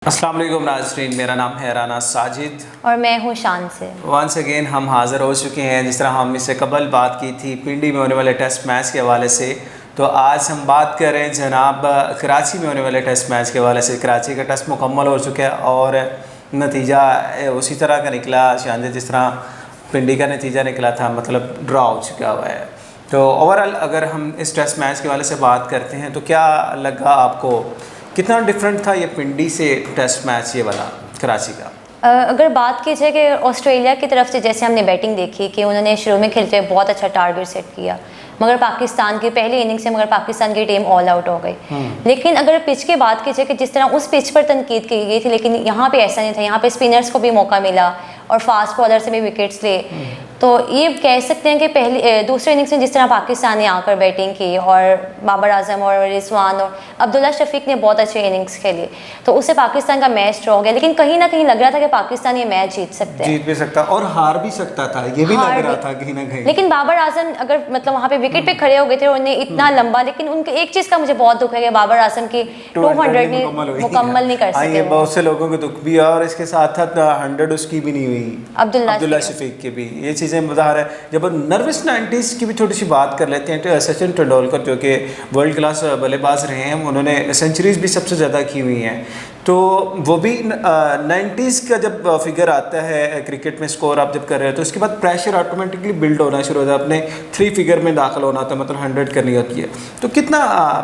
अस्सलाम वालेकुम नाज़रीन, मेरा नाम है राना साजिद और मैं हूँ शान से। वंस अगेन हम हाज़िर हो चुके हैं। जिस तरह हम इससे कबल बात की थी पिंडी में होने वाले टेस्ट मैच के हवाले से, तो आज हम बात कर रहे हैं जनाब कराची में होने वाले टेस्ट मैच के हवाले से। कराची का टेस्ट मुकम्मल हो चुका है और नतीजा उसी तरह का निकला शानदार जिस तरह पिंडी का नतीजा निकला था, मतलब ड्रा हो चुका हुआ है। तो ओवरऑल अगर हम इस टेस्ट मैच के हवाले से बात करते हैं तो क्या लगा आपको, कितना डिफरेंट था ये पिंडी से टेस्ट मैच ये वाला कराची का? अगर बात की जाए कि ऑस्ट्रेलिया की तरफ से जैसे हमने बैटिंग देखी कि उन्होंने शुरू में खेलते हुए बहुत अच्छा टारगेट सेट किया, मगर पाकिस्तान की पहली इनिंग से पाकिस्तान की टीम ऑल आउट हो गई। लेकिन अगर पिच की बात की जाए कि जिस तरह उस पिच पर तनकीद की गई थी, लेकिन यहाँ पे ऐसा नहीं था। यहाँ पे स्पिनर्स को भी मौका मिला और फास्ट बॉलर से भी विकेट्स ले। तो ये कह सकते हैं कि दूसरे इनिंग्स में जिस तरह पाकिस्तान ने आकर बैटिंग की और बाबर आजम और रिजवान और अब्दुल्ला शफीक ने बहुत अच्छे इनिंग्स खेली, तो उससे पाकिस्तान का मैच ड्रॉ हो गया। लेकिन कहीं ना कहीं लग रहा था कि पाकिस्तान ये मैच जीत सकते हैं, जीत भी सकता और हार भी सकता था, ये भी लग रहा था कहीं ना कहीं। लेकिन बाबर आजम अगर वहाँ पे विकेट पे खड़े हो गए थे, उन्हें इतना लंबा, लेकिन उनके एक चीज़ का मुझे बहुत दुख है कि बाबर आजम की 200 मुकम्मल नहीं कर सके। ये बहुत से लोगों को दुख भी है और इसके साथ साथ 100 उसकी भी नहीं हुई, अब्दुल्ला शफीक की भी। ये चीज़ें बता रहा है। जब नर्वस 90s की भी थोड़ी सी बात कर लेते हैं तो सचिन तेंदुलकर जो कि वर्ल्ड क्लास बल्लेबाज रहे हैं, उन्होंने सेंचुरीज भी सबसे ज़्यादा की हुई हैं। तो वो भी 90s का जब फिगर आता है क्रिकेट में, स्कोर आप जब कर रहे हो तो उसके बाद प्रेशर ऑटोमेटिकली बिल्ड होना शुरू होता है, अपने 3 फिगर में दाखिल होना होता है, मतलब 100 करनी होती है। तो कितना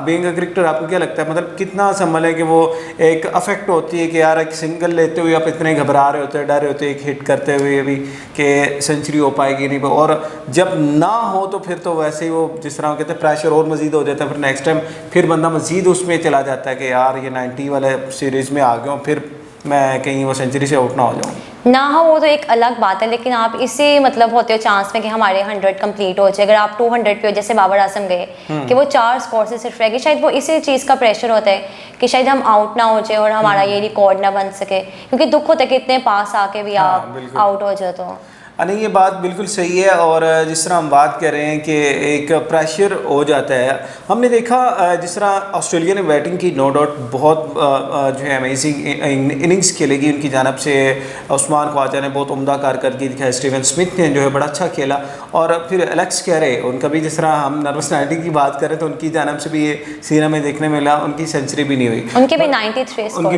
बीइंग अ क्रिकेटर आपको क्या लगता है, मतलब कितना संभल है कि वो एक अफेक्ट होती है कि यार एक सिंगल लेते हुए आप इतने घबरा रहे होते हैं, डर रहे होते हैं एक हिट करते हुए भी कि सेंचुरी हो पाएगी नहीं, और जब ना हो तो फिर तो वैसे ही वो जिस तरह कहते हैं प्रेशर और मज़ीद हो जाता है। फिर नेक्स्ट टाइम फिर बंदा मज़ीद उसमें चला जाता है कि यार ये 90 वाले सीरीज़ में आ गया हूँ, फिर मैं कहीं वो सेंचुरी से आउट ना हो जाऊँ। ना हो वो तो एक अलग बात है, लेकिन आप इसी होते हो चांस में कि हमारे 100 कंप्लीट हो जाए। अगर आप 200 पे हो, जैसे बाबर आजम गए कि वो 4 स्कोर से सिर्फ रह गए, शायद वो इसी चीज़ का प्रेशर होता है कि शायद हम आउट ना हो जाए और हमारा ये रिकॉर्ड ना बन सके, क्योंकि दुख होता है कि इतने पास आके भी आप आउट हो जाए। तो नहीं, ये बात बिल्कुल सही है। और जिस तरह हम बात कर रहे हैं कि एक प्रेशर हो जाता है, हमने देखा जिस तरह ऑस्ट्रेलिया ने बैटिंग की, नो डाउट बहुत जो है अमेजिंग इनिंग्स खेलेगी उनकी जानब से। उस्मान ख्वाजा ने बहुत उम्दा कारकर्दगी दिखाई, स्टीवन स्मिथ ने जो है बड़ा अच्छा खेला, और फिर एलेक्स कैरे, उनका भी जिस तरह हम नर्वस 90 की बात करें तो उनकी जानब से भी ये सीना में देखने मिला, उनकी सेंचुरी भी नहीं हुई, उनके भी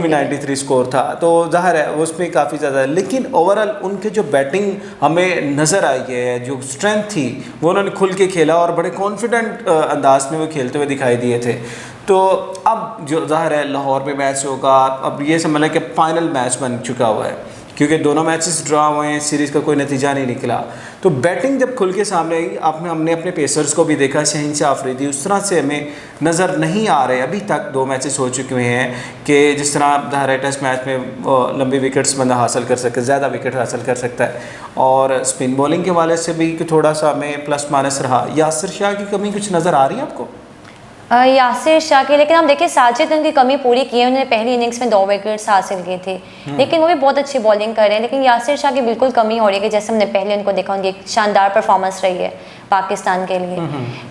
93 स्कोर था। तो जाहिर है उसमें काफ़ी ज़्यादा, लेकिन ओवरऑल उनके जो बैटिंग हमें नज़र आई है, जो स्ट्रेंथ थी वो उन्होंने खुल के खेला और बड़े कॉन्फिडेंट अंदाज में वो खेलते हुए दिखाई दिए थे। तो अब जो ज़ाहिर है लाहौर में मैच होगा, अब ये समझ लें कि फाइनल मैच बन चुका हुआ है, क्योंकि दोनों मैचेस ड्रा हुए हैं, सीरीज़ का कोई नतीजा नहीं निकला। तो बैटिंग जब खुल के सामने आई, हमने अपने पेसर्स को भी देखा, शहनशाह अफरीदी उस तरह से हमें नज़र नहीं आ रहे। अभी तक 2 मैचेस हो चुके हैं कि जिस तरह ज़ाहिर है टेस्ट मैच में लंबी विकेट्स बंदा हासिल कर सकता है, ज़्यादा विकेट हासिल कर सकता है, और स्पिन बॉलिंग के वाले से भी थोड़ा सा हमें प्लस माइनस रहा। यासिर शाह की कमी कुछ नज़र आ रही है आपको? यासिर शाह की, लेकिन हम देखिए साजिद उनकी कमी पूरी की है। उन्होंने पहली इनिंग्स में 2 विकेट्स हासिल किए थे, लेकिन वो भी बहुत अच्छी बॉलिंग कर रहे हैं। लेकिन यासिर शाह की बिल्कुल कमी हो रही है कि जैसे हमने पहले उनको देखा, उनकी एक शानदार परफॉर्मेंस रही है पाकिस्तान के लिए,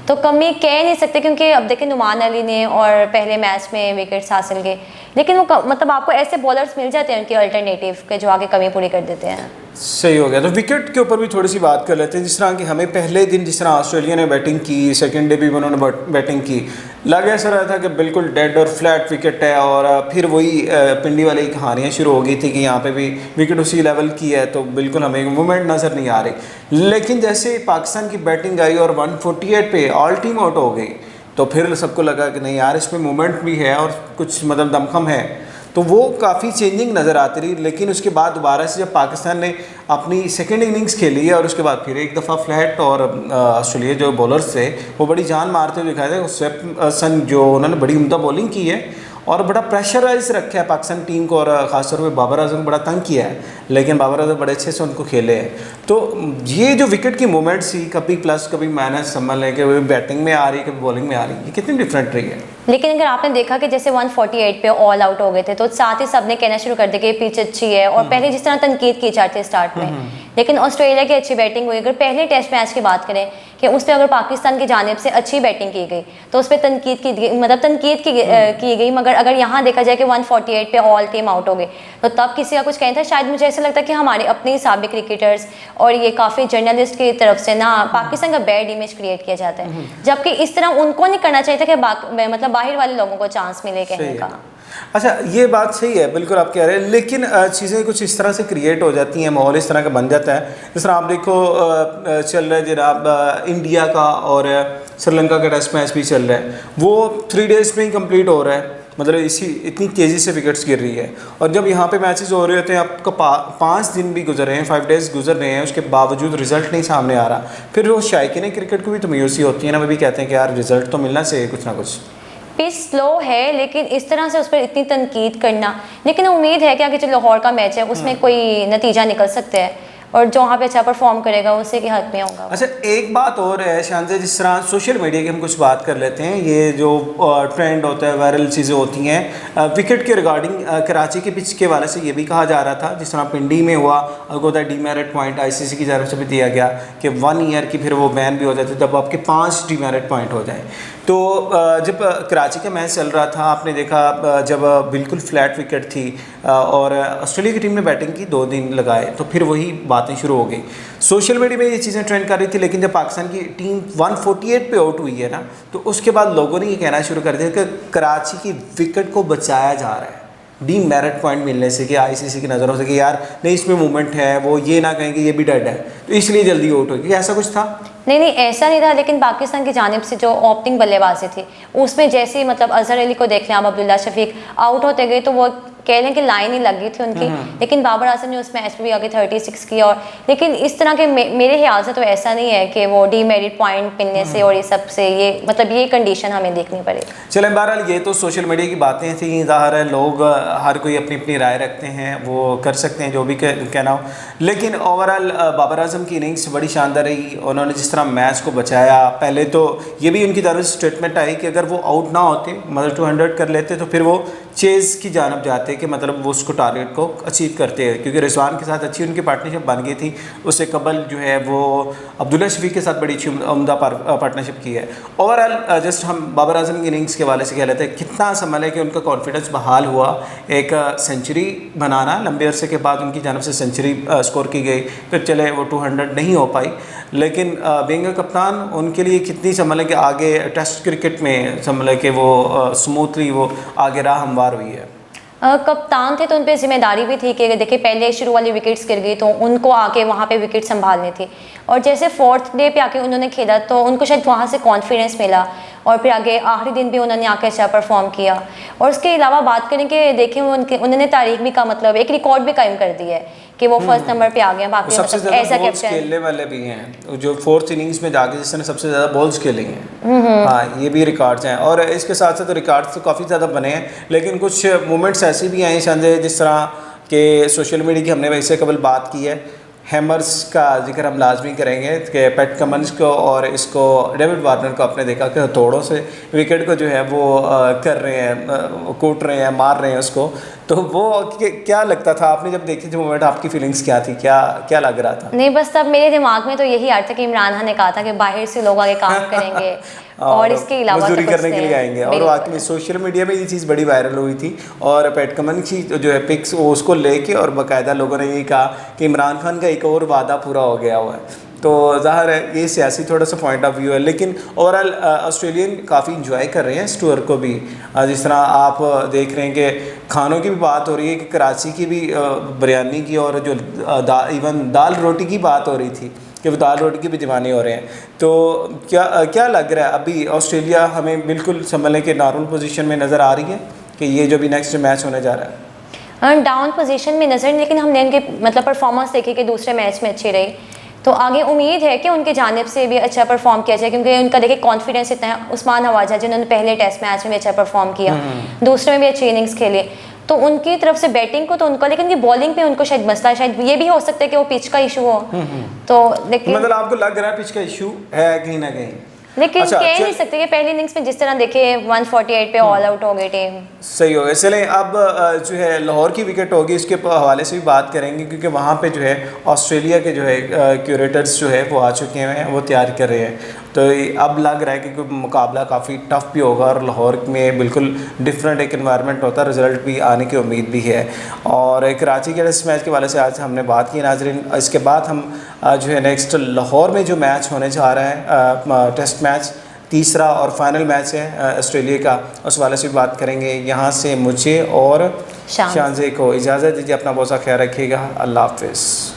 तो कमी कह नहीं सकते, क्योंकि अब देखिए नुमान अली ने और पहले मैच में विकेट्स हासिल किए, लेकिन वो आपको ऐसे बॉलर्स मिल जाते हैं उनके अल्टरनेटिव के जो आगे कमी पूरी कर देते हैं। सही हो गया। तो विकेट के ऊपर भी थोड़ी सी बात कर लेते हैं। जिस तरह कि हमें पहले दिन जिस तरह ऑस्ट्रेलिया ने बैटिंग की, सेकंड डे भी उन्होंने बैटिंग की, लग ऐसा रहा था कि बिल्कुल डेड और फ्लैट विकेट है, और फिर वही पिंडी वाली कहानियाँ शुरू हो गई थी कि यहाँ पे भी विकेट उसी लेवल की है, तो बिल्कुल हमें मूवमेंट नज़र नहीं आ रही। लेकिन जैसे पाकिस्तान की बैटिंग आई और 148 पे ऑल टीम आउट हो गई, तो फिर सबको लगा कि नहीं यार इसमें मूवमेंट भी है और कुछ दमखम है, तो वो काफ़ी चेंजिंग नज़र आती रही। लेकिन उसके बाद दोबारा से जब पाकिस्तान ने अपनी सेकेंड इनिंग्स खेली है और उसके बाद फिर एक दफ़ा फ्लैट, और ऑस्ट्रेलिया जो बॉलर्स थे वो बड़ी जान मारते हुए दिखाए थे। स्वेप्सन जो उन्होंने बड़ी उम्दा बॉलिंग की है और बड़ा प्रेशराइज रखा है पाकिस्तान टीम को, और ख़ासतौर पर बाबर आजम बड़ा तंग किया है, लेकिन बाबर आजम बड़े अच्छे से उनको खेले हैं। तो ये जो विकेट की मूवमेंट्स थी, कभी प्लस कभी माइनस, समझ लें कि बैटिंग में आ रही है कभी बॉलिंग में आ रही है, ये कितनी डिफरेंट रही है? लेकिन अगर आपने देखा कि जैसे 148 पे ऑल आउट हो गए थे तो साथ ही सबने कहना शुरू कर दिया कि पिच अच्छी है, और पहले जिस तरह तनकीद की जाती है स्टार्ट में, लेकिन ऑस्ट्रेलिया की अच्छी बैटिंग हुई। अगर पहले टेस्ट मैच की बात करें कि उस पर अगर पाकिस्तान की जानिब से अच्छी बैटिंग की गई तो उस पर तनकीद की गई, मगर अगर यहाँ देखा जाए कि 148 पे ऑल टीम आउट हो गए तो तब किसी का कुछ कहना था। शायद मुझे ऐसा लगता है कि हमारे अपने साबिक क्रिकेटर्स और ये काफ़ी जर्नलिस्ट की तरफ से ना पाकिस्तान का बैड इमेज क्रिएट किया जाता है, जबकि इस तरह उनको नहीं करना चाहिए था कि मतलब बाहर वाले लोगों को चांस मिले कहने का। अच्छा, ये बात सही है, बिल्कुल आप कह रहे हैं, लेकिन चीज़ें कुछ इस तरह से क्रिएट हो जाती हैं, माहौल इस तरह का बन जाता है। जिस तरह आप देखो चल रहा है जनाब इंडिया का और श्रीलंका का टेस्ट मैच भी चल रहा है, वो 3 डेज़ में ही कंप्लीट हो रहा है, मतलब इतनी तेज़ी से विकेट्स गिर रही है। और जब यहाँ पे मैचेस हो रहे होते हैं, आपका 5 दिन भी गुजर रहे हैं, 5 डेज़ गुजर रहे हैं, उसके बावजूद रिजल्ट नहीं सामने आ रहा, फिर वो शायकीन क्रिकेट को भी तो मायूसी होती है ना, वो भी कहते हैं कि यार रिजल्ट तो मिलना चाहिए कुछ ना कुछ। पिच स्लो है, लेकिन इस तरह से उस पर इतनी तनकीद करना, लेकिन उम्मीद है कि आगे जो लाहौर का मैच है उसमें कोई नतीजा निकल सकता है और जो वहाँ पे अच्छा परफॉर्म करेगा उसी के हक में होगा। अच्छा, एक बात और है शानज़, जिस तरह सोशल मीडिया की हम कुछ बात कर लेते हैं, ये जो ट्रेंड होता है, वायरल चीज़ें होती हैं विकेट के रिगार्डिंग, कराची के पिच के हवाले से ये भी कहा जा रहा था, जिस तरह पिंडी में हुआ, होता है डीमेरिट पॉइंट आईसीसी की तरफ से भी दिया गया कि 1 ईयर की फिर वो बैन भी हो जाती है जब आपके 5 डीमेरिट पॉइंट हो जाए। तो जब कराची का मैच चल रहा था, आपने देखा जब बिल्कुल फ्लैट विकेट थी और ऑस्ट्रेलिया की टीम ने बैटिंग की 2 दिन लगाए, तो फिर वही बातें शुरू हो गई। सोशल मीडिया में ये चीज़ें ट्रेंड कर रही थी, लेकिन जब पाकिस्तान की टीम 148 पे आउट हुई है ना, तो उसके बाद लोगों ने ये कहना शुरू कर दिया कि कराची की विकेट को बचाया जा रहा है डीमेरिट पॉइंट मिलने से, कि आईसीसी की नज़रों से कि यार नहीं इसमें मूवमेंट है, वो ये ना कहें कि ये भी डेड है, तो इसलिए जल्दी आउट होगी। ऐसा कुछ था? नहीं, ऐसा नहीं था, लेकिन पाकिस्तान की जानिब से जो ओपनिंग बल्लेबाजी थी उसमें जैसे मतलब अजहर अली को देख लें, अब अब्दुल्ला शफीक आउट होते गए तो वो कह लें कि लाइन ही लग गई थी उनकी, लेकिन बाबर आजम ने उस मैच में भी आगे 36 किया। और लेकिन इस तरह के मेरे ख्याल से तो ऐसा नहीं है कि वो डीमेरिट पॉइंट मिलने से और ये सब से ये मतलब ये कंडीशन हमें देखनी पड़ेगी। चलें, बहरहाल ये तो सोशल मीडिया की बातें थी, ज़ाहिर है लोग हर कोई अपनी अपनी राय रखते हैं, वो कर सकते हैं जो भी कहना हो, लेकिन ओवरऑल बाबर आजम की इनिंग्स बड़ी शानदार रही। उन्होंने जिस तरह मैच को बचाया, पहले तो ये भी उनकी तरफ से स्टेटमेंट आई कि अगर वो आउट ना होते, मतलब 200 कर लेते, तो फिर वो चेज़ की जानब जाते कि मतलब वो उसको टारगेट को अचीव करते हैं, क्योंकि रिजवान के साथ अच्छी उनकी पार्टनरशिप बन गई थी। उससे कबल जो है वो अब्दुल्ला शफीक के साथ बड़ी अच्छी उम्दा पार्टनरशिप की है। ओवरऑल जस्ट हम बाबर आजम की इनिंग्स के हवाले से कह लेते हैं, कितना संभाले कि उनका कॉन्फिडेंस बहाल हुआ, एक सेंचुरी बनाना लंबे अरसे के बाद उनकी जानब से सेंचुरी स्कोर की गई, फिर चले वो 200 नहीं हो पाई, लेकिन बीइंग कप्तान उनके लिए कितनी संभाले कि आगे टेस्ट क्रिकेट में संभाले कि वो स्मूथली वो आगे राह हमवार हुई है। कप्तान थे तो उन पर जिम्मेदारी भी थी कि देखिए पहले शुरू वाली विकेट्स गिर गई तो उनको आके वहाँ पे विकेट संभालनी थी, और जैसे 4th डे पे आके उन्होंने खेला तो उनको शायद वहाँ से कॉन्फिडेंस मिला, और फिर आगे आखिरी दिन भी उन्होंने आके अच्छा परफॉर्म किया। और उसके अलावा बात करें कि देखें उन्होंने तारीख भी का मतलब एक रिकॉर्ड भी कायम कर दिया है कि वो फर्स्ट नंबर पे आ गए। बाकी सबसे मतलब ज़्यादा बॉल्स खेलने वाले भी हैं, जो 4th इनिंग्स में जाके जिसने सबसे ज़्यादा बॉल्स खेले हैं, हाँ ये भी रिकॉर्ड्स हैं। और इसके साथ साथ रिकॉर्ड्स तो काफ़ी ज़्यादा बने हैं, लेकिन कुछ मोमेंट्स ऐसे भी आए शानदार, जिस तरह के सोशल मीडिया की हमने वैसे कबल बात की है, हैमर्स का जिक्र हम लाजमी करेंगे कि पैट कमिंस को और इसको डेविड वार्नर को आपने देखा कि हथौड़ों से विकेट को जो है वो कर रहे हैं, कूट रहे हैं, मार रहे हैं उसको, तो वो क्या लगता था आपने जब देखी थी मोमेंट, आपकी फीलिंग्स क्या थी, क्या लग रहा था? नहीं बस तब मेरे दिमाग में तो यही आ रहा था कि इमरान खान ने कहा था कि बाहर से लोग आगे काम करेंगे और इसके अलावा मजदूरी करने के लिए आएंगे, और वाकई में सोशल मीडिया में ये चीज़ बड़ी वायरल हुई थी, और पैट कमिंस की जो है पिक्स उसको लेके और बाकायदा लोगों ने यही कहा कि इमरान खान का एक और वादा पूरा हो गया हुआ है। तो ज़ाहिर है ये सियासी थोड़ा सा पॉइंट ऑफ व्यू है, लेकिन ओवरऑल ऑस्ट्रेलियन काफ़ी इंजॉय कर रहे हैं इस टूर को भी। जिस तरह आप देख रहे हैं कि खानों की भी बात हो रही है कि कराची की भी बिरयानी की, और जो इवन दाल रोटी की बात हो रही थी कि वो दाल रोटी की भी दीवाने हो रहे हैं। तो क्या लग रहा है अभी ऑस्ट्रेलिया हमें बिल्कुल संभलने के नॉर्मल पोजीशन में नज़र आ रही है कि ये जो भी नेक्स्ट मैच होने जा रहा है? डाउन पोजीशन में नज़र, लेकिन हमने उनके मतलब परफॉर्मेंस देखी कि दूसरे मैच में अच्छी रही, तो आगे उम्मीद है कि उनके जानिब से भी अच्छा परफॉर्म किया जाए, क्योंकि उनका देखिए कॉन्फिडेंस इतना है। उस्मान हवाजा जिन्होंने पहले टेस्ट मैच में अच्छा परफॉर्म किया, दूसरे में भी अच्छी इनिंग्स खेली, तो उनकी तरफ से बैटिंग को तो उनको, लेकिन उनकी बॉलिंग पे उनको शायद मसला है, शायद ये भी हो सकता है कि वो पिच का इशू हो। तो लेकिन मतलब आपको लग रहा है पिच का इशू है कहीं ना कहीं? लेकिन कह नहीं सकते कि पहली इनिंग्स में जिस तरह देखे 148 पे ऑल आउट हो गई टीम। सही हो गया। चलें अब जो है लाहौर की विकेट होगी, इसके हवाले से भी बात करेंगे, क्योंकि वहाँ पे जो है ऑस्ट्रेलिया के जो है क्यूरेटर्स जो है वो आ चुके हैं, वो तैयार कर रहे हैं। तो अब लग रहा है कि कोई मुकाबला काफ़ी टफ भी होगा और लाहौर में बिल्कुल डिफरेंट एक एनवायरनमेंट होता है, रिजल्ट भी आने की उम्मीद भी है। और कराची के टेस्ट मैच के वाले से आज हमने बात की नाजरीन। इसके बाद हम जो है नेक्स्ट लाहौर में जो मैच होने जा रहा है टेस्ट मैच, तीसरा और फाइनल मैच है ऑस्ट्रेलिया का, उस वाले से भी बात करेंगे। यहाँ से मुझे और शानज़े को इजाज़त दीजिए, अपना बहुत सा ख्याल रखिएगा। अल्लाह हाफ़िज़।